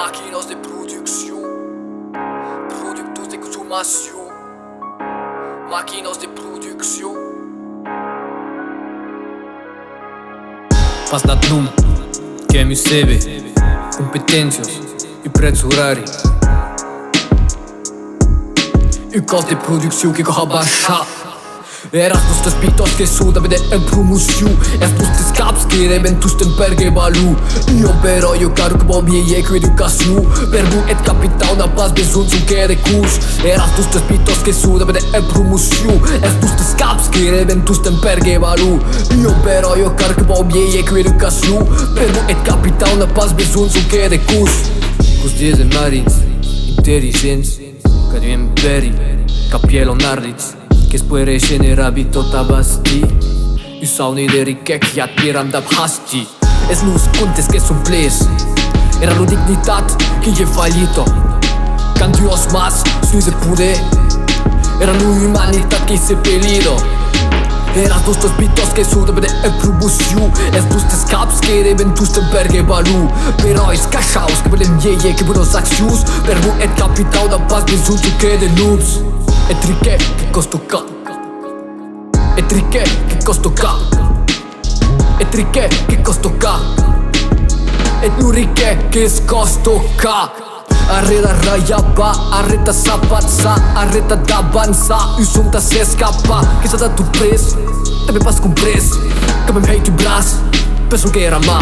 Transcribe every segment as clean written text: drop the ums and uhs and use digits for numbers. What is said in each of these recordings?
Maquinos de production, productos de consommation. Maquinos de production. Pas dat nume, kemi sebe, competențe e prețuri rari. E cost de production que corre baixa. Erasmus das pitos que suda bede en promotion. Erasmus des caps que reben tous den berge balu. Io però io caro che bom e com educação. Perbu et capital na paz besoin zum que recurs. Erasmus das pitos que suda bede en promotion. Erasmus des caps que reben tous den berge balu. Io però io caro che bom e com educação. Perbu et capital na paz besoin zum que recurs. Cos dias e marins inteligentes, că viem peri, ca pielonardiți. Che spui generabi tot abasti. I sauni de rikek jat piram da bhasti. Es luz contes que son ples. Era lo dignitat que je fallito. Can Dios más si se pude. Era lo humanidad que se pelido. Eras dus tos pitos que suda bede en promotion. Es dus tes caps que reben dus den berge balu. Pero es cachaos que belem ye que buenos actions. Perbu et capital da paz besoin tu que de noobs. E triche che costo ca. E triche che costo ca. E triche che costo ca. E nu riche che costo ca. Arreda raiaba, arreta sapatsa, arreta da bansa. U sunta se scappa, che sta dato pres. Também passo com preço, que me hate bras. Penso que era má.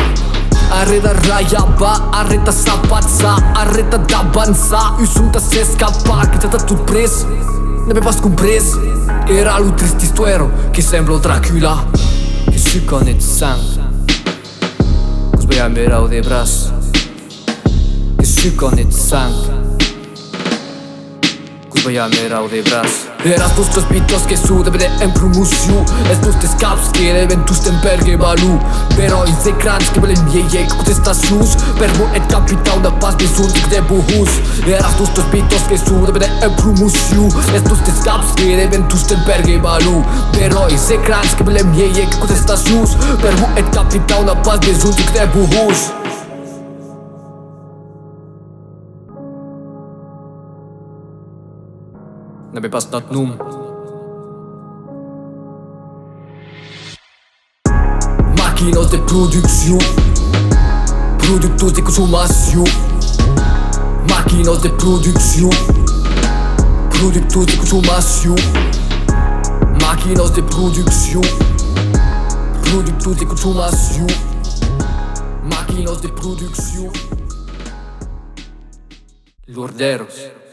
Arreda raiaba, arreta sapatsa, arreta da bansa. U sunta se scappa, che sta dato pres. Também passo com preço. Era lo trististuero che sembra o Dracula. Che si connette sangue. Cos bem merau de braço. Que si connette sangue. Cos bem merau de braço. Eras dus tos pitos que suda bede en promotion. Es dus tes caps que reben tous den berge balu. Pero in se crans que belen ye contestations. Perbu et capital da paz besoin de buhus. Eras dus tos pitos que suda bede en promotion. Es dus tes caps que reben tous den berge balu. Pero in se crans que belen ye contestations. Perbu et capital da paz besoin de buhus. N'avais pas notre nom. Maquinos de production, productos de consommation. Maquinos de production, productos de consommation. Maquinos de production, productos de consommation. Maquinos de production. Lourderos.